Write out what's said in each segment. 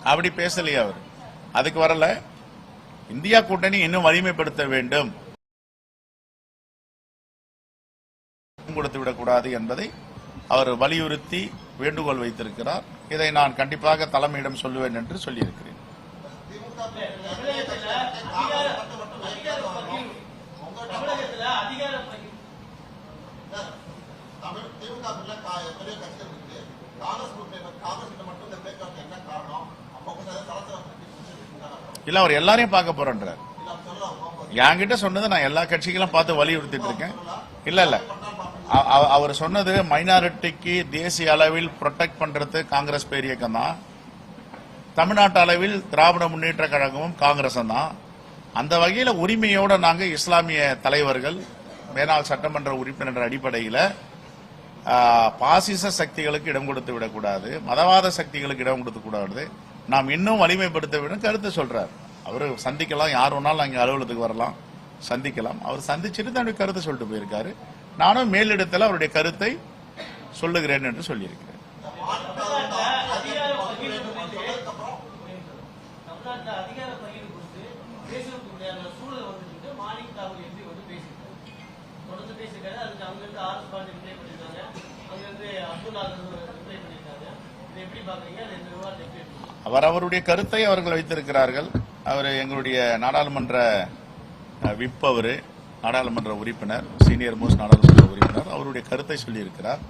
அப்படி பேசலையே அவர். அதுக்கு வரல. இந்தியா கூட்டணி இன்னும் வலிமைப்படுத்த வேண்டும், கொடுத்து விடக்கூடாது என்பதை அவர் வலியுறுத்தி வேண்டுகோள் வைத்திருக்கிறார். இதை நான் கண்டிப்பாக தலைமையிடம் சொல்லுவேன் என்று சொல்லியிருக்கிறேன். இல்ல, அவர் எல்லாரையும் பார்க்க போறேன்றார். என்கிட்ட சொன்னது நான் எல்லா கட்சிகளும் பார்த்து வலியுறுத்திட்டு இருக்கேன். இல்ல அவர் சொன்னது மைனாரிட்டிக்கு தேசிய அளவில் ப்ரொடெக்ட் பண்றது காங்கிரஸ் பேரியக்கம் தான், தமிழ்நாட்டு அளவில் திராவிட முன்னேற்ற கழகமும் காங்கிரசும் தான். அந்த வகையில உரிமையோட நாங்க இஸ்லாமிய தலைவர்கள், மேனாள் சட்டமன்ற உறுப்பினர் அடிப்படையில் பாசிச சக்திகளுக்கு இடம் கொடுத்து விடக்கூடாது, மதவாத சக்திகளுக்கு இடம் கொடுத்து கூடாது, நாம் இன்னும் வலிமைப்படுத்த வேண்டும் கருத்து சொல்றார். அவரு சந்திக்கலாம், யார் வேணாலும் அங்கே அலுவலகத்துக்கு வரலாம், சந்திக்கலாம். அவர் சந்திச்சுட்டு தன்னுடைய கருத்தை சொல்லிட்டு போயிருக்காரு. நானும் மேலிடத்தில் அவருடைய கருத்தை சொல்லுகிறேன் என்று சொல்லியிருக்கிறேன். அவருடைய கருத்தை அவர்கள் வைத்திருக்கிறார்கள். அவர் எங்களுடைய நாடாளுமன்ற விப், அவரு நாடாளுமன்ற உறுப்பினர், சீனியர் மோஸ்ட் நாடாளுமன்ற உறுப்பினர், அவருடைய கருத்தை சொல்லியிருக்கிறார்.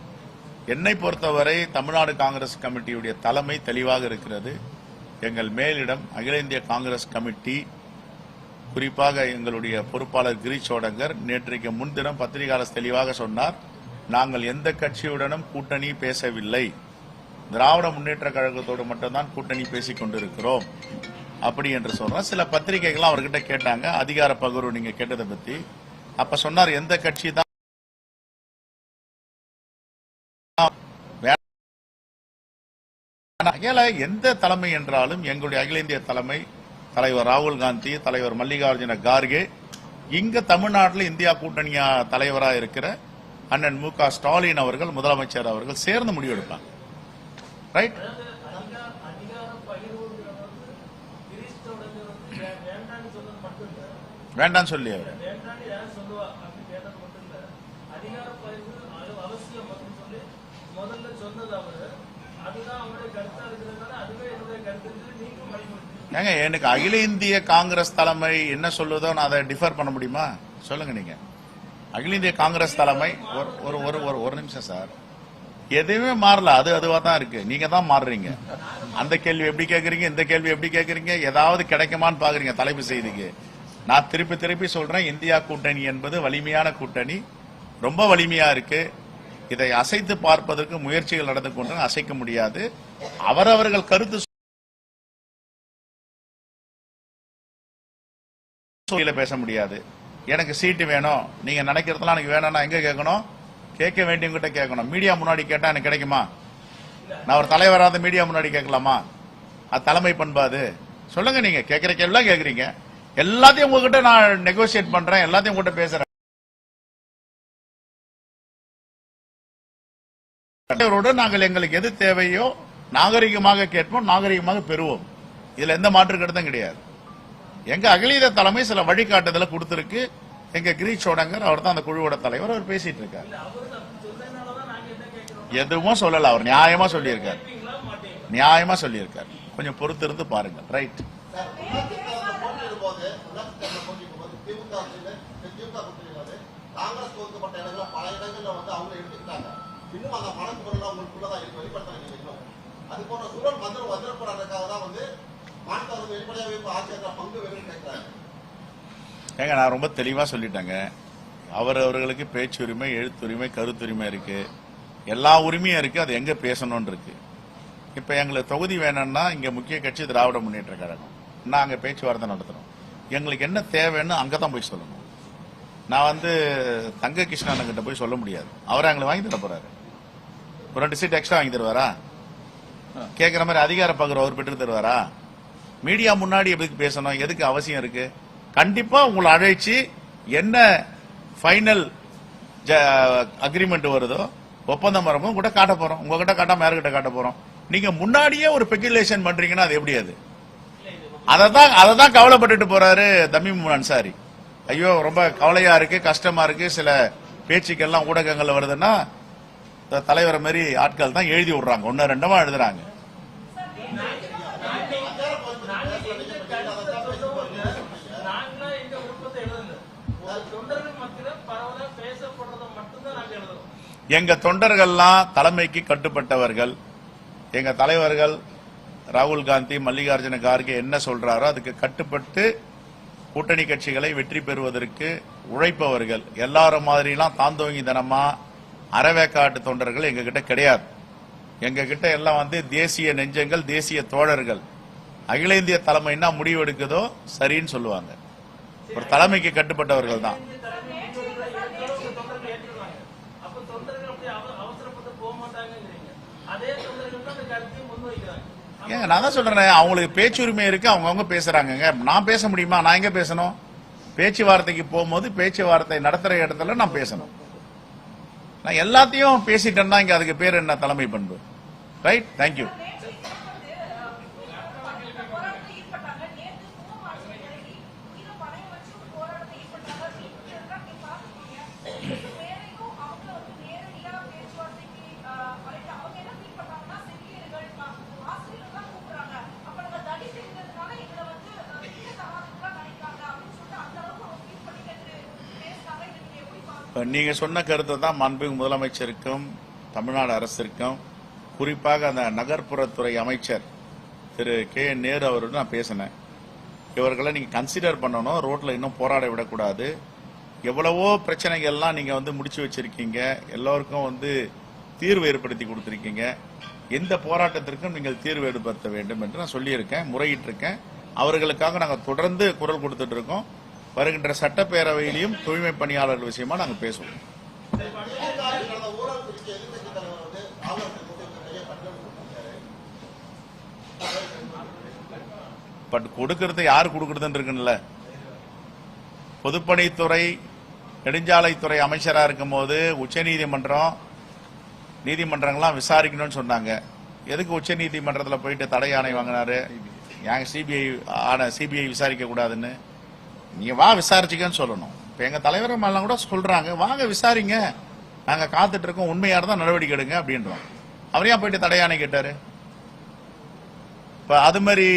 என்னை பொறுத்தவரை தமிழ்நாடு காங்கிரஸ் கமிட்டியுடைய தலைமை தெளிவாக இருக்கிறது. எங்கள் மேலிடம் அகில இந்திய காங்கிரஸ் கமிட்டி, குறிப்பாக எங்களுடைய பொறுப்பாளர் கிரீஷ் சோடங்கர் நேற்றைக்கு முன்தினம் பத்திரிகையாளர் தெளிவாக சொன்னார், நாங்கள் எந்த கட்சியுடனும் கூட்டணி பேசவில்லை, திராவிட முன்னேற்ற கழகத்தோடு மட்டும்தான் கூட்டணி பேசிக் கொண்டிருக்கிறோம் அப்படி என்று சொல்றோம். சில பத்திரிகைகள் அவர்கிட்ட கேட்டாங்க அதிகார பகிர்வு நீங்க கேட்டதை பத்தி. அப்ப சொன்னார், எந்த கட்சி தான் எந்த தலைமை என்றாலும் எங்களுடைய அகில இந்திய தலைமை, தலைவர் ராகுல் காந்தி, தலைவர் மல்லிகார்ஜுன கார்கே, இங்க தமிழ்நாட்டில் இந்தியா கூட்டணி தலைவராக இருக்கிற அண்ணன் மு.க. ஸ்டாலின் அவர்கள், முதலமைச்சர் அவர்கள் சேர்ந்து முடிவெடுப்பாங்க. ரைட்? வேண்டாம் சொல்லி அவர் ஏங்க, எனக்கு அகில இந்திய காங்கிரஸ் தலைமை என்ன சொல்லுதோ நான் அதை டிஃபர் பண்ண முடியுமா? சொல்லுங்க நீங்க. அகில இந்திய காங்கிரஸ் தலைமை ஒரு நிமிஷம் சார், எதுவுமே மாறல, அது அதுவா தான் இருக்கு. நீங்க தான் மாறுறீங்க. அந்த கேள்வி எப்படி கேட்கறீங்க, இந்த கேள்வி எப்படி கேட்கறீங்க, ஏதாவது கிடைக்குமான்னு பாக்குறீங்க தலைப்பு செய்திக்கு. நான் திருப்பி திருப்பி சொல்றேன், இந்தியா கூட்டணி என்பது வலிமையான கூட்டணி, ரொம்ப வலிமையா இருக்கு. இதை அசைத்து பார்ப்பதற்கு முயற்சிகள் நடந்து கொண்டு அசைக்க முடியாது. அவரவர்கள் கருத்து பேச முடியாது. எனக்கு சீட்டு வேணும், நீங்க நினைக்கிறதெல்லாம் எனக்கு வேணும்னா எங்க கேட்கணும்? கேட்க வேண்டியவங்கிட்ட கேட்கணும். மீடியா முன்னாடி கேட்டா எனக்கு கிடைக்குமா? நான் ஒரு தலைவராத மீடியா முன்னாடி கேட்கலாமா? அது தலைமை பண்பாது. சொல்லுங்க, நீங்க கேட்கிற கேள்விலாம் கேட்கறீங்க, எல்லாத்தையும் உங்ககிட்ட நான் நெகோசியேட் பண்றேன், எல்லாத்தையும் உங்ககிட்ட பேசுறேன். நாங்கள் எங்களுக்கு எது தேவையோ நாகரிகமாக கேட்போம், நாகரிகமாக பெறுவோம். இதுல எந்த மாற்று கருத்தும் கிடையாது. எங்க அகில இந்திய தலைமை சில வழிகாட்டுதலை கொடுத்திருக்கு. எங்க கிரீஷ் சோடங்கர், அவர் தான் அந்த குழுவோட தலைவர், அவர் பேசிட்டு இருக்காரு. எதுவும் சொல்லல, அவர் நியாயமா சொல்லியிருக்காரு, நியாயமா சொல்லியிருக்காரு. கொஞ்சம் பொறுத்து இருந்து பாருங்க. ரைட்? ஏங்க, நான் ரொம்ப தெளிவா சொல்லிட்டேங்க. அவர்களுக்கு பேச்சுரிமை, எழுத்துரிமை, கருத்துரிமை இருக்கு, எல்லா உரிமையும் இருக்கு. அது எங்க பேசணும்னு இருக்கு. இப்ப எங்களுக்கு தொகுதி வேணும்னா இங்க முக்கிய கட்சி திராவிட முன்னேற்ற கழகம், நாங்க பேச்சுவார்த்தை நடத்துறோம். எங்களுக்கு என்ன தேவைன்னு அங்கதான் போய் சொல்லணும். நான் தங்க கிருஷ்ணன் கிட்ட போய் சொல்ல முடியாது. அவரை எங்களை வாங்கி தர போறாரு. ஒரு 2 சீட் எக்ஸ்ட்ரா வாங்கி தருவாரா? கேட்கிற மாதிரி அதிகார பகிர்வு அவர் பெற்று தருவாரா? மீடியா முன்னாடி எதுக்கு பேசணும்? எதுக்கு அவசியம் இருக்கு? கண்டிப்பா உங்களை அழைச்சி என்ன ஃபைனல் அக்ரிமெண்ட் வருதோ, ஒப்பந்தம் வரமோ கூட காட்ட போறோம். உங்ககிட்ட காட்டாம யாருகிட்ட காட்ட போறோம்? நீங்க முன்னாடியே ஒரு ஸ்பெகுலேஷன் பண்றீங்கன்னா அது எப்படி? அது அததான் கவலைப்பட்டுட்டு போறாரு தமீம் அன்சாரி. ஐயோ ரொம்ப கவலையா இருக்கு, கஷ்டமா இருக்கு, சில பேச்சுக்கெல்லாம் ஊடகங்கள்ல வருதுன்னா தலைவரை மாதிரி ஆட்கள் தான் எழுதி விடுறாங்க, ஒன்னு ரெண்டமா எழுதுறாங்க. எங்க தொண்டர்கள்லாம் தலைமைக்கு கட்டுப்பட்டவர்கள். எங்க தலைவர்கள் ராகுல் காந்தி, மல்லிகார்ஜுன கார்கே என்ன சொல்றாரோ அதுக்கு கட்டுப்பட்டு கூட்டணி கட்சிகளை வெற்றி பெறுவதற்கு உழைப்பவர்கள். எல்லாரும் மாதிரிலாம் தாந்தோங்கி தனமா அறவேக்காட்டு தொண்டர்கள் எங்க கிட்ட கிடையாது. எங்க கிட்ட எல்லாம் தேசிய நெஞ்சங்கள், தேசிய தோழர்கள். அகில இந்திய தலைமைன்னா முடிவு எடுக்குதோ சரின்னு சொல்லுவாங்க. ஒரு தலைமைக்கு கட்டுப்பட்டவர்கள் தான். ஏங்க நான் தான் சொல்றேன், அவங்களுக்கு பேச்சுரிமை இருக்கு, அவங்கவுங்க பேசுறாங்க. நான் பேச முடியுமா? நான் எங்க பேசணும்? பேச்சுவார்த்தைக்கு போகும்போது பேச்சுவார்த்தை நடத்துற இடத்துல நான் பேசணும். நான் எல்லாத்தையும் பேசிட்டேன்னா இங்க அதுக்கு பேர் என்ன? தலைமை பண்பு. Right, thank you. நீங்க சொன்ன கருத்தை தான் மாண்புமிகு முதலமைச்சருக்கும் தமிழ்நாடு அரசிற்கும் குறிப்பாக அந்த நகர்ப்புறத்துறை அமைச்சர் திரு கே நேரு அவரோடு நான் பேசினேன். இவர்களை நீங்க கன்சிடர் பண்ணணும், ரோட்ல இன்னும் போராட விடக்கூடாது. எவ்வளவோ பிரச்சனைகள்லாம் நீங்க முடிச்சு வச்சிருக்கீங்க, எல்லோருக்கும் தீர்வு ஏற்படுத்தி கொடுத்திருக்கீங்க. எந்த போராட்டத்திற்கும் நீங்கள் தீர்வு ஏற்படுத்த வேண்டும் என்று நான் சொல்லியிருக்கேன், முறையிட்டு இருக்கேன். அவர்களுக்காக நாங்கள் தொடர்ந்து குரல் கொடுத்துட்டு இருக்கோம். வருகின்ற சட்டப்பேரவையிலும் தூய்மை பணியாளர்கள் விஷயமா நாங்கள் பேசுவோம். பட் கொடுக்கறது யாரு கொடுக்கறதுன்னு இருக்குல்ல. பொதுப்பணித்துறை நெடுஞ்சாலைத்துறை அமைச்சரா இருக்கும் போது உச்சநீதிமன்றம் நீதிமன்றங்கள்லாம் விசாரிக்கணும்னு சொன்னாங்க. எதுக்கு உச்ச நீதிமன்றத்தில் போயிட்டு தடை ஆணை வாங்கினாரு? ஏன் சிபிஐ விசாரிக்க கூடாதுன்னு? நீங்க வா விசாரிச்சுக்கன்னு சொல்லணும். இப்ப எங்க தலைவர் மேலாம் கூட சொல்றாங்க, வாங்க விசாரிங்க, நாங்க காத்துட்டு இருக்கோம், உண்மையா இருந்தா நடவடிக்கை எடுங்க அப்படின்றோம். அவரையா போயிட்டு தடையானை கேட்டாரு? இப்ப அது மாதிரி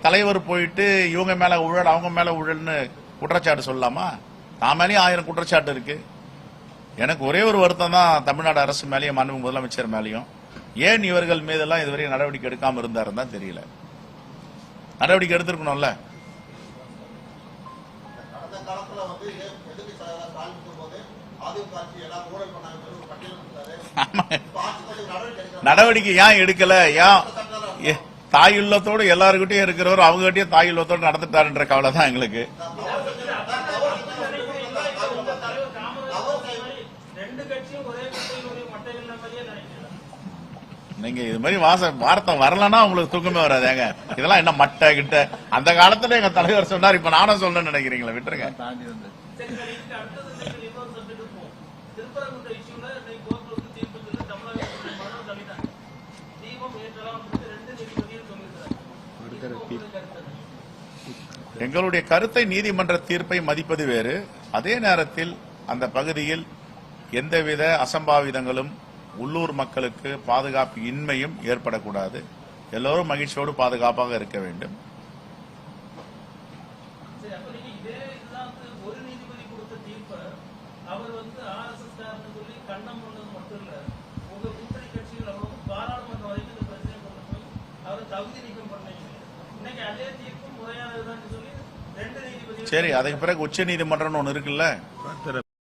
தலைவர் போயிட்டு இவங்க மேல ஊழல் அவங்க மேல ஊழல்னு குற்றச்சாட்டு சொல்லலாமா? தான் மேலேயும் 1000 குற்றச்சாட்டு இருக்கு. எனக்கு ஒரே ஒரு வருத்தம் தான் தமிழ்நாடு அரசு மேலேயும் மாண்புமிகு முதலமைச்சர் மேலேயும். ஏன் இவர்கள் மீதெல்லாம் இதுவரை நடவடிக்கை எடுக்காம இருந்தாருன்னு தான் தெரியல. நடவடிக்கை எடுத்திருக்கணும்ல. நடவடிக்கை ஏன் எடுக்கல? ஏன் தாயுள்ளத்தோடு எல்லாருக்கிட்டையும் இருக்கிறவர் அவங்ககிட்டயும் தாயுள்ளத்தோடு நடந்துட்டாருன்ற கவலை தான் எங்களுக்கு. நீங்க இது மாதிரி வார்த்தை வரலன்னா உங்களுக்கு தூக்கமே வராதுங்க. இதெல்லாம் என்ன மட்டை கிட்ட அந்த காலத்துல எங்க தலைவர் சொன்னார், இப்ப நானும் சொல்லணும்னு நினைக்கிறீங்களா? விட்டுருங்க. எங்களுடைய கருத்தை நீதிமன்ற தீர்ப்பை மதிப்பது வேறு. அதே நேரத்தில் அந்த பகுதியில் எந்தவித அசம்பாவிதங்களும் உள்ளூர் மக்களுக்கு பாதுகாப்பு இன்மையும் ஏற்படக்கூடாது. எல்லோரும் மகிழ்ச்சியோடு பாதுகாப்பாக இருக்க வேண்டும். சரி, அதுக்கு பிறகு உச்ச நீதிமன்றம் ஒன்று இருக்குல்ல.